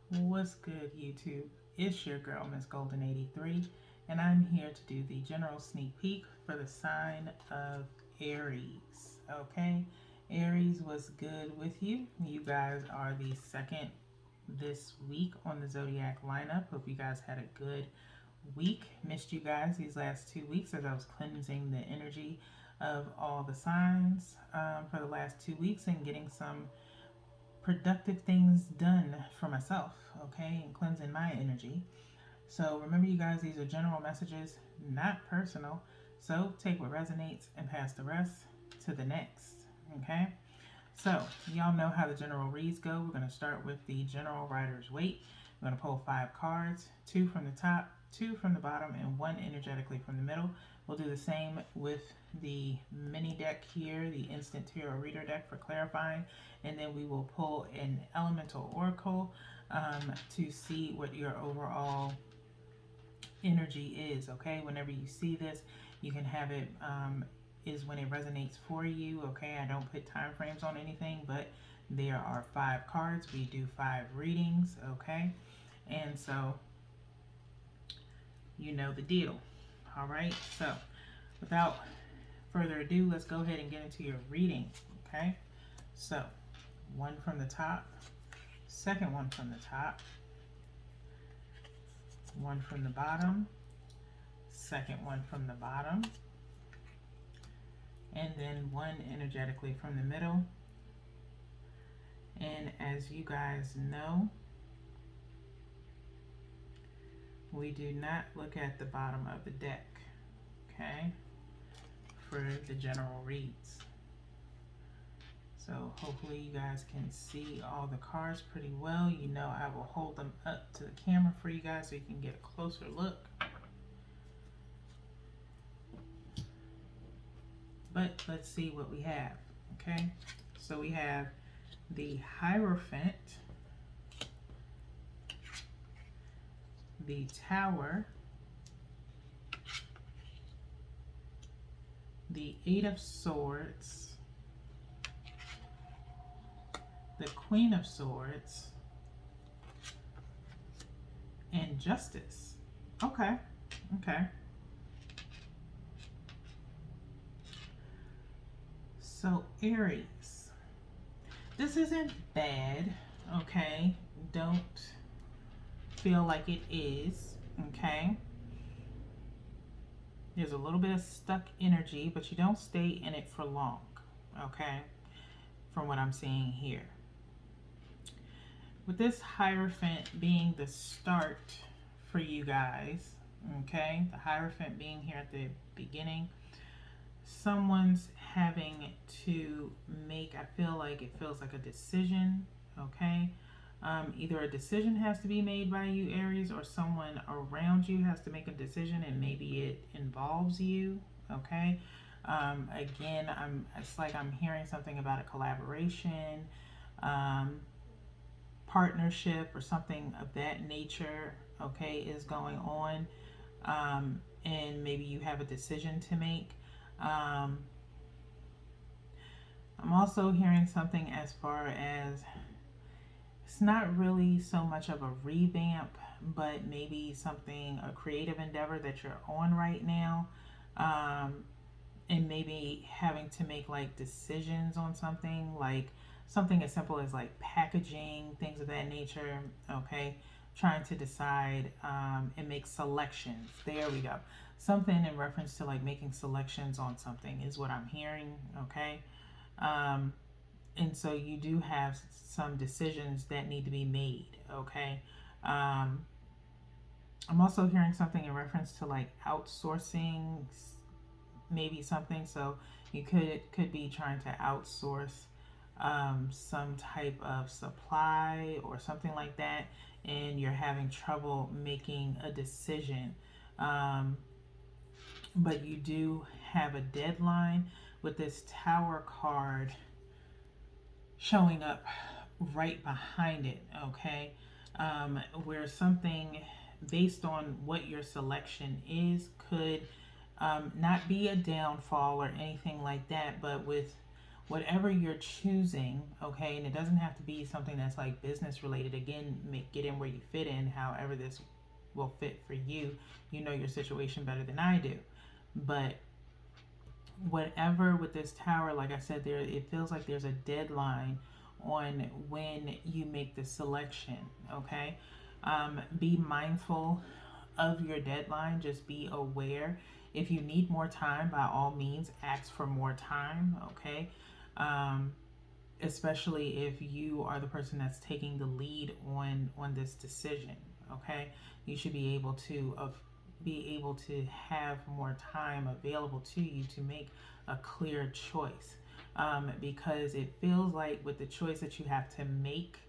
What's good, YouTube? It's your girl, Miss Golden 83, and I'm here to do the general sneak peek for the sign of Aries. Okay, Aries, was good with you? You guys are the second this week on the zodiac lineup. Hope you guys had a good week. Missed you guys these last 2 weeks as I was cleansing the energy of all the signs for the last 2 weeks and getting some productive things done for myself, okay, and cleansing my energy. So remember, you guys, these are general messages, not personal. So take what resonates and pass the rest to the next, okay? So y'all know how the general reads go. We're going to start with the general rider's weight. We're going to pull 5 cards, 2 from the top, 2 from the bottom, and 1 energetically from the middle. We'll do the same with the mini deck here, the instant tarot reader deck for clarifying, and then we will pull an elemental oracle to see what your overall energy is. Okay, whenever you see this, you can have it is when it resonates for you. Okay, I don't put time frames on anything, but there are 5 cards. We do 5 readings. Okay, and so you know the deal. All right, so without further ado, let's go ahead and get into your reading. Okay, so 1 from the top, second 1 from the top, 1 from the bottom, second 1 from the bottom, and then 1 energetically from the middle. And as you guys know, we do not look at the bottom of the deck, okay, for the general reads. So hopefully you guys can see all the cards pretty well. You know, I will hold them up to the camera for you guys so you can get a closer look. But let's see what we have, okay? So we have the Hierophant, the Tower, the 8 of Swords, the Queen of Swords, and Justice. Okay, okay. So Aries, this isn't bad, okay? Don't feel like it is, okay? There's a little bit of stuck energy, but you don't stay in it for long, okay? From what I'm seeing here. With this Hierophant being the start for you guys, okay? The Hierophant being here at the beginning, someone's having to make, I feel like it feels like a decision, okay? Either a decision has to be made by you, Aries, or someone around you has to make a decision, and maybe it involves you, okay? Again, it's like I'm hearing something about a collaboration, partnership, or something of that nature, okay, is going on, and maybe you have a decision to make. I'm also hearing something as far as it's not really so much of a revamp, but maybe something, a creative endeavor that you're on right now, and maybe having to make like decisions on something, like something as simple as like packaging, things of that nature, okay? Trying to decide and make selections. There we go. Something in reference to like making selections on something is what I'm hearing, okay? And so you do have some decisions that need to be made, okay? I'm also hearing something in reference to like outsourcing, maybe something. So you could be trying to outsource some type of supply or something like that, and you're having trouble making a decision. But you do have a deadline with this Tower card showing up right behind it, okay? Where something based on what your selection is could not be a downfall or anything like that, but with whatever you're choosing, okay, and it doesn't have to be something that's like business related. Again, get in where you fit in, however this will fit for you. You know your situation better than I do. But whatever with this tower, like I said, there it feels like there's a deadline on when you make the selection, okay? Be mindful of your deadline. Just be aware. If you need more time, by all means, ask for more time, okay? Um, Especially if you are the person that's taking the lead on this decision, okay? You should be able to have more time available to you to make a clear choice, because it feels like with the choice that you have to make,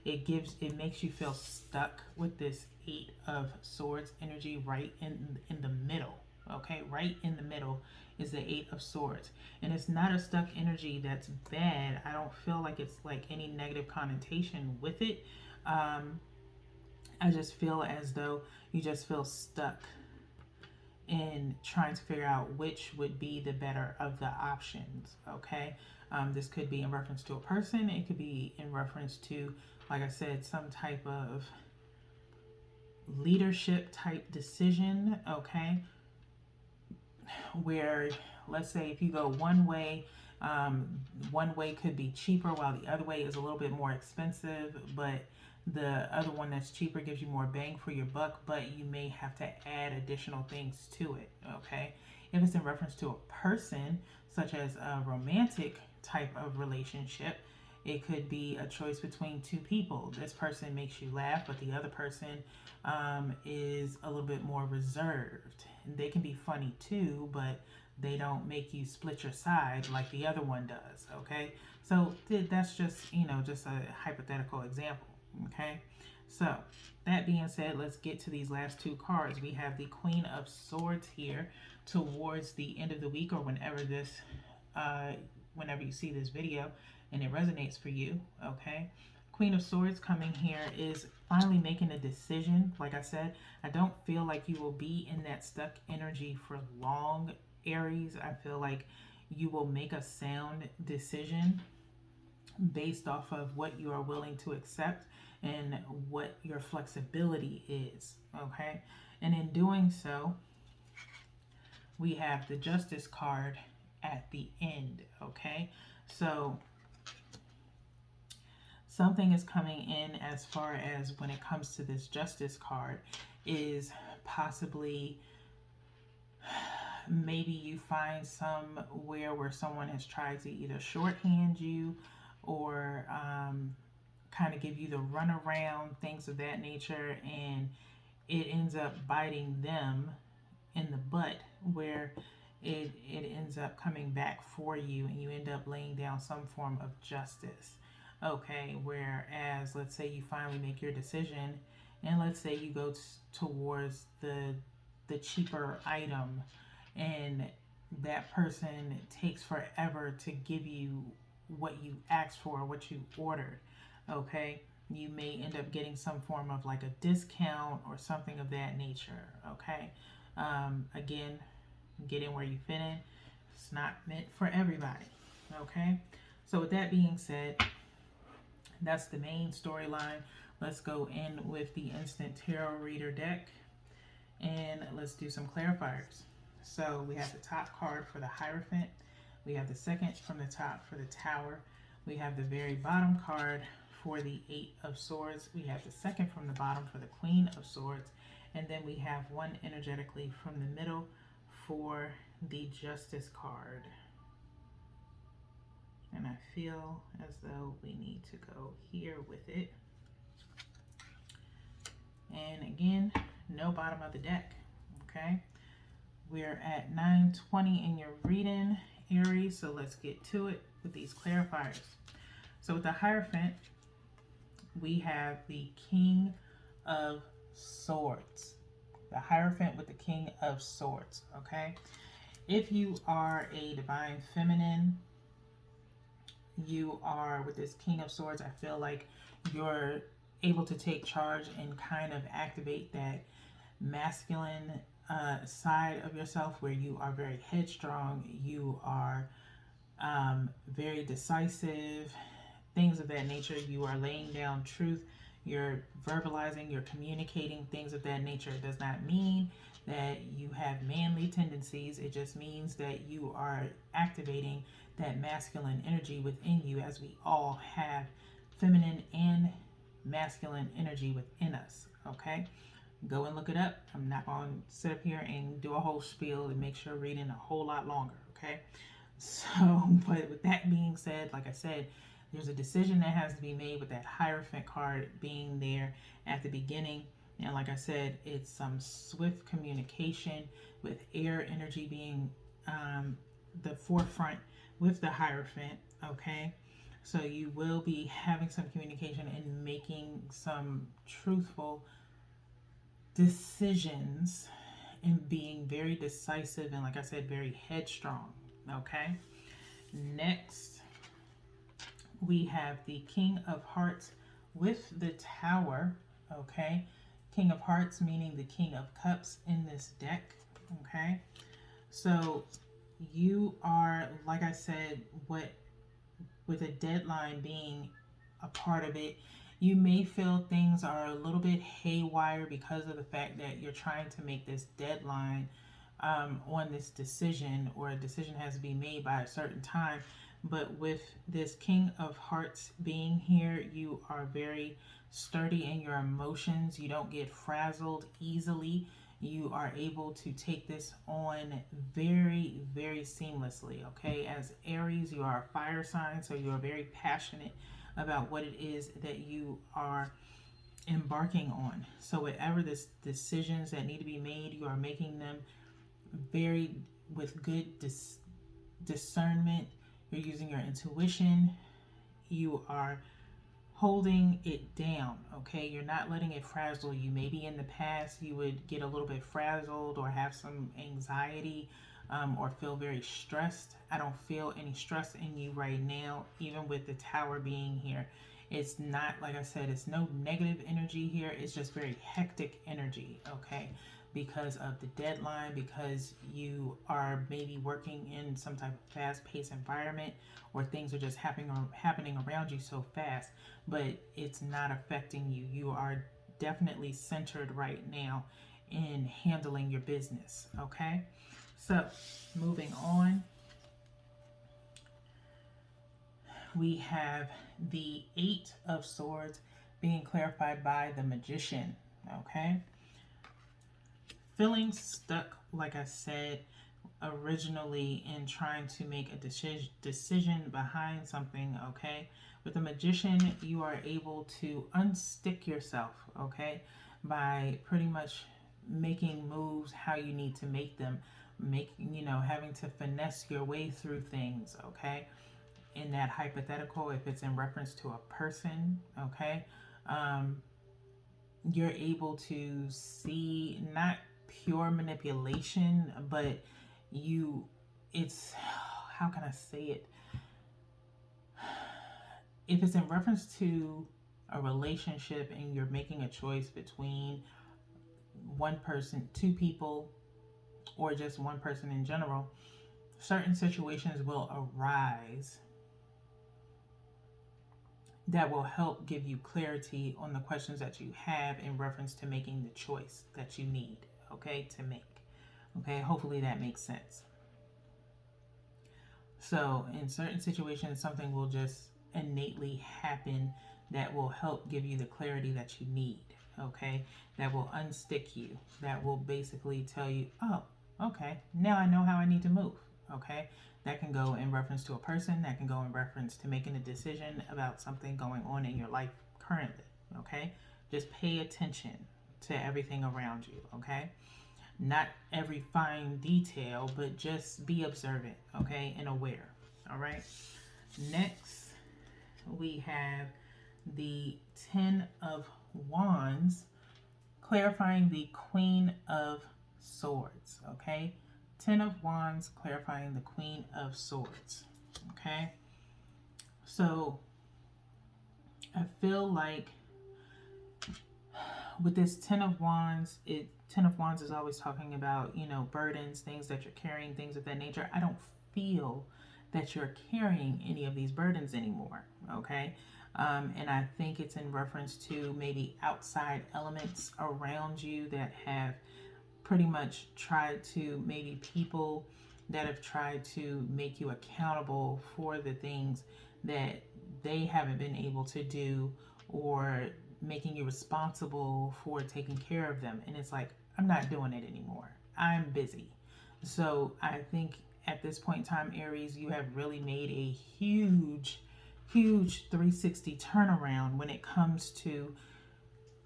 it makes you feel stuck with this 8 of Swords energy right in the middle, okay? Right in the middle is the 8 of Swords, and it's not a stuck energy that's bad. I don't feel like it's like any negative connotation with it. um, I just feel as though you just feel stuck in trying to figure out which would be the better of the options, okay? This could be in reference to a person, it could be in reference to, like I said, some type of leadership type decision, okay? Where, let's say, if you go um, one way could be cheaper while the other way is a little bit more expensive, but the other one that's cheaper gives you more bang for your buck, but you may have to add additional things to it, okay? If it's in reference to a person, such as a romantic type of relationship, it could be a choice between 2 people. This person makes you laugh, but the other person is a little bit more reserved. They can be funny too, but they don't make you split your side like the other one does, okay? So that's just, just a hypothetical example, okay? So that being said, let's get to these last 2 cards. We have the Queen of Swords here towards the end of the week, or uh, whenever you see this video and it resonates for you, okay? Queen of Swords coming here is finally making a decision. Like I said, I don't feel like you will be in that stuck energy for long, Aries. I feel like you will make a sound decision based off of what you are willing to accept and what your flexibility is, okay? And in doing so, we have the Justice card at the end, okay? So something is coming in as far as when it comes to this Justice card is possibly maybe you find somewhere where someone has tried to either shorthand you or kind of give you the runaround, things of that nature, and it ends up biting them in the butt, where it ends up coming back for you and you end up laying down some form of justice, okay? Whereas, let's say you finally make your decision and let's say you go towards the cheaper item, and that person takes forever to give you what you asked for, what you ordered, okay? You may end up getting some form of like a discount or something of that nature, okay? Again, get in where you fit in. It's not meant for everybody, okay? So with that being said, that's the main storyline. Let's go in with the Instant Tarot Reader deck and let's do some clarifiers. So we have the top card for the Hierophant. We have the second from the top for the Tower. We have the very bottom card for the 8 of Swords. We have the second from the bottom for the Queen of Swords. And then we have one energetically from the middle for the Justice card. And I feel as though we need to go here with it. And again, no bottom of the deck, okay? We're at 9:20 in your reading, Aries, so let's get to it with these clarifiers. So with the Hierophant, we have the King of Swords. The Hierophant with the King of Swords, okay? If you are a Divine Feminine, you are, with this King of Swords, I feel like you're able to take charge and kind of activate that masculine side of yourself where you are very headstrong. You are very decisive, things of that nature. You are laying down truth, you're verbalizing, you're communicating, things of that nature. It does not mean that you have manly tendencies, it just means that you are activating that masculine energy within you, as we all have feminine and masculine energy within us. Okay, go and look it up. I'm not going to sit up here and do a whole spiel and make sure reading a whole lot longer. Okay, so, but with that being said, like I said, there's a decision that has to be made with that Hierophant card being there at the beginning. And like I said, it's some swift communication with air energy being the forefront with the Hierophant. Okay. So you will be having some communication and making some truthful decisions and being very decisive and, like I said, very headstrong. Okay. Next, we have the King of Hearts with the Tower. Okay. King of Hearts meaning the King of Cups in this deck. Okay. So you are, like I said, what with a deadline being a part of it, you may feel things are a little bit haywire because of the fact that you're trying to make this deadline on this decision, or a decision has to be made by a certain time. But with this King of Hearts being here, you are very sturdy in your emotions. You don't get frazzled easily. You are able to take this on very, very seamlessly. Okay, as Aries, you are a fire sign, so you are very passionate about what it is that you are embarking on. So whatever this decisions that need to be made, you are making them very with good discernment. You're using your intuition. You are holding it down. Okay, you're not letting it frazzle you. Maybe in the past you would get a little bit frazzled or have some anxiety, or feel very stressed. I don't feel any stress in you right now, even with the Tower being here. It's not, like I said, it's no negative energy here. It's just very hectic energy. Okay, because of the deadline, because you are maybe working in some type of fast-paced environment, or things are just happening around you so fast, but it's not affecting you. You are definitely centered right now in handling your business. Okay, so moving on, we have the Eight of Swords being clarified by the Magician. Okay, feeling stuck, like I said originally, in trying to make a decision behind something. Okay, with the Magician, you are able to unstick yourself. Okay, by pretty much making moves how you need to make them, having to finesse your way through things. Okay, in that hypothetical, if it's in reference to a person. Okay, um, you're able to see not pure manipulation, but you, it's, how can I say it? If it's in reference to a relationship and you're making a choice between one person, two people, or just one person in general, certain situations will arise that will help give you clarity on the questions that you have in reference to making the choice that you need, okay, to make. Okay, hopefully that makes sense. So, in certain situations, something will just innately happen that will help give you the clarity that you need, okay? That will unstick you, that will basically tell you, oh, okay, now I know how I need to move, okay? That can go in reference to a person, that can go in reference to making a decision about something going on in your life currently, okay? Just pay attention to everything around you, okay? Not every fine detail, but just be observant, okay, and aware. All right. Next, we have the Ten of Wands clarifying the Queen of Swords, okay? Ten of Wands clarifying the Queen of Swords, okay? So I feel like with this Ten of Wands, Ten of Wands is always talking about, burdens, things that you're carrying, things of that nature. I don't feel that you're carrying any of these burdens anymore. Okay. And I think it's in reference to maybe outside elements around you that have pretty much tried to, maybe people that have tried to make you accountable for the things that they haven't been able to do, or making you responsible for taking care of them. And it's like, I'm not doing it anymore. I'm busy. So I think at this point in time, Aries, you have really made a huge 360 turnaround when it comes to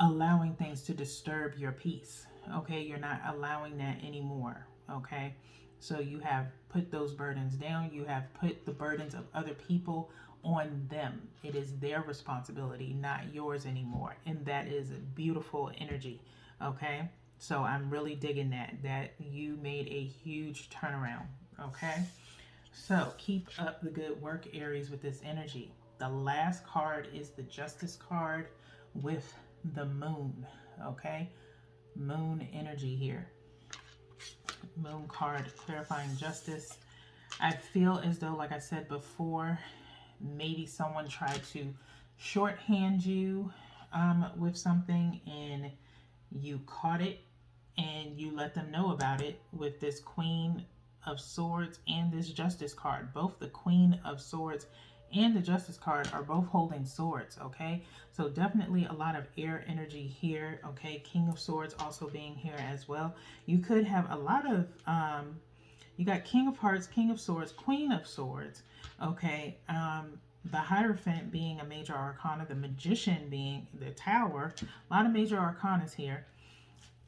allowing things to disturb your peace. Okay, you're not allowing that anymore. Okay, so you have put those burdens down, you have put the burdens of other people on them. It is their responsibility, not yours anymore. And that is a beautiful energy. Okay, so I'm really digging that you made a huge turnaround. Okay, so keep up the good work, Aries, with this energy. The last card is the Justice card with the moon. Okay, moon energy here. Moon card clarifying justice. I feel as though, like I said before, maybe someone tried to shorthand you with something, and you caught it and you let them know about it with this Queen of Swords and this Justice card. Both the Queen of Swords and the Justice card are both holding swords. Okay, so definitely a lot of air energy here. Okay, King of Swords also being here as well. You could have a lot of you got King of Hearts, King of Swords, Queen of Swords. Okay, the Hierophant being a major arcana, the Magician being the Tower. A lot of major arcanas here,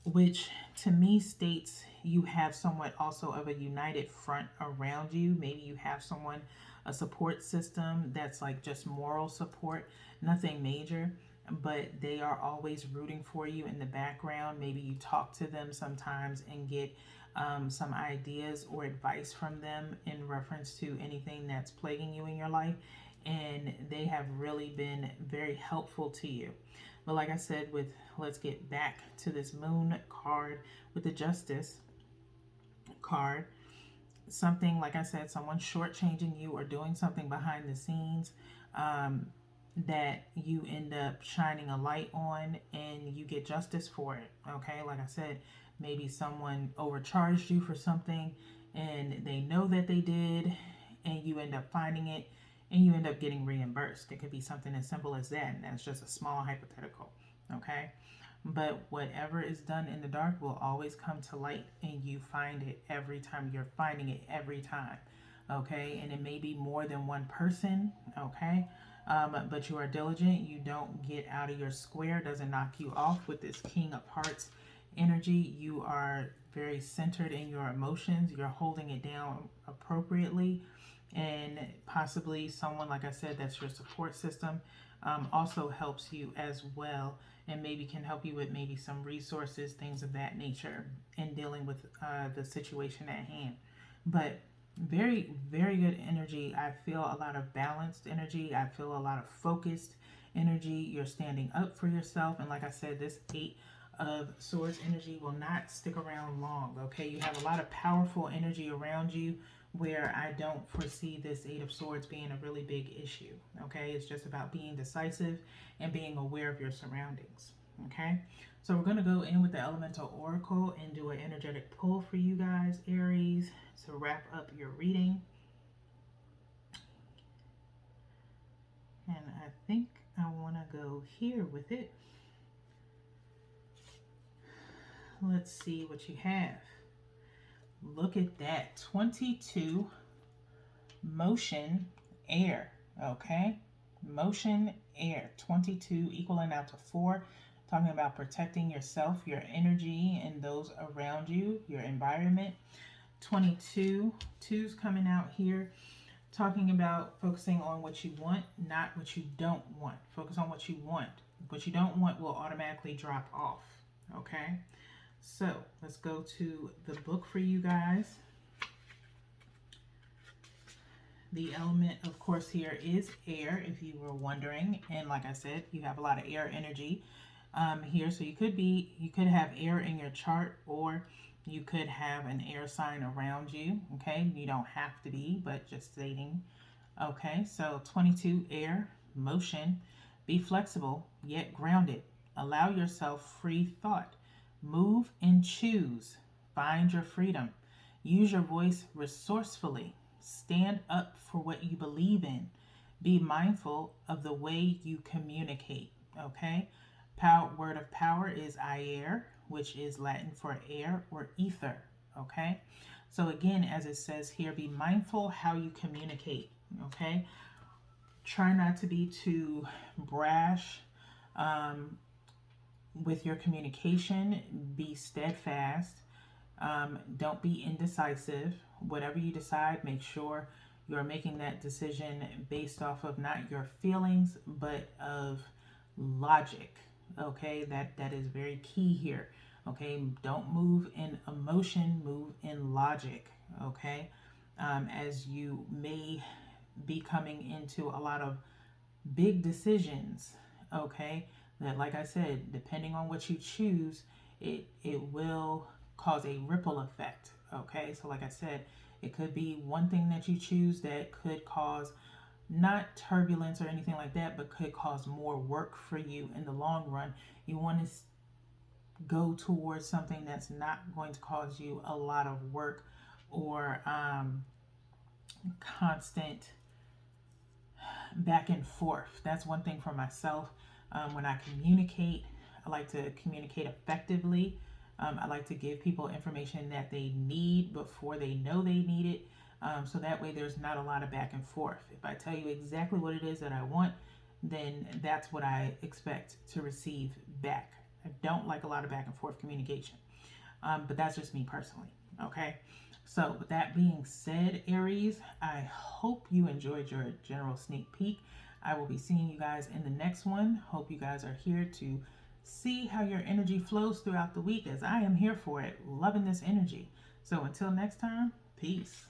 which to me states you have somewhat also of a united front around you. Maybe you have someone, a support system that's like just moral support, nothing major, but they are always rooting for you in the background. Maybe you talk to them sometimes and get some ideas or advice from them in reference to anything that's plaguing you in your life, and they have really been very helpful to you. But like I said, with let's get back to this moon card with the Justice card. Something, like I said, someone shortchanging you or doing something behind the scenes um, that you end up shining a light on, and you get justice for it. Okay, like I said, maybe someone overcharged you for something and they know that they did, and you end up finding it and you end up getting reimbursed. It could be something as simple as that, and that's just a small hypothetical. Okay, but whatever is done in the dark will always come to light, and you find it every time. You're finding it every time. Okay, and it may be more than one person. Okay, but you are diligent. You don't get out of your square. Doesn't knock you off with this King of Hearts energy. You are very centered in your emotions. You're holding it down appropriately, and possibly someone, like I said, that's your support system, also helps you as well, and maybe can help you with maybe some resources, things of that nature, in dealing with the situation at hand. But very good energy. I feel a lot of balanced energy. I feel a lot of focused energy. You're standing up for yourself, and like I said, this 8 of Swords energy will not stick around long. Okay, you have a lot of powerful energy around you, where I don't foresee this 8 of Swords being a really big issue. Okay, it's just about being decisive and being aware of your surroundings. Okay, so we're going to go in with the Elemental Oracle and do an energetic pull for you guys, Aries, to wrap up your reading. And I think I want to go here with it. Let's see what you have. Look at that. 22 motion air. Okay, motion air. 22 equaling out to 4, talking about protecting yourself, your energy, and those around you, your environment. 22 twos coming out here, talking about focusing on what you want, not what you don't want. Focus on what you want. What you don't want will automatically drop off. Okay, so let's go to the book for you guys. The element, of course, here is air, if you were wondering. And like I said, you have a lot of air energy here. So you could have air in your chart, or You could have an air sign around you. Okay, you don't have to be, but just stating. Okay, so 22, air, motion. Be flexible yet grounded. Allow yourself free thought. Move and choose. Find your freedom. Use your voice resourcefully. Stand up for what you believe in. Be mindful of the way you communicate. Okay, word of power is air, which is Latin for air or ether. Okay, so again, as it says here, be mindful how you communicate. Okay, try not to be too brash um, with your communication. Be steadfast. Don't be indecisive. Whatever you decide, make sure you're making that decision based off of not your feelings, but of logic. Okay, that is very key here. Okay, don't move in emotion, move in logic. Okay, as you may be coming into a lot of big decisions. Okay, that, like I said, depending on what you choose, it will cause a ripple effect. Okay, so like I said, it could be one thing that you choose that could cause not turbulence or anything like that, but could cause more work for you in the long run. You want to go towards something that's not going to cause you a lot of work or constant back and forth. That's one thing for myself. When I communicate, I like to communicate effectively. I like to give people information that they need before they know they need it. So that way there's not a lot of back and forth. If I tell you exactly what it is that I want, then that's what I expect to receive back. I don't like a lot of back and forth communication. But that's just me personally. Okay. So, with that being said, Aries, I hope you enjoyed your general sneak peek. I will be seeing you guys in the next one. Hope you guys are here to see how your energy flows throughout the week, as I am here for it. Loving this energy. So, until next time, peace.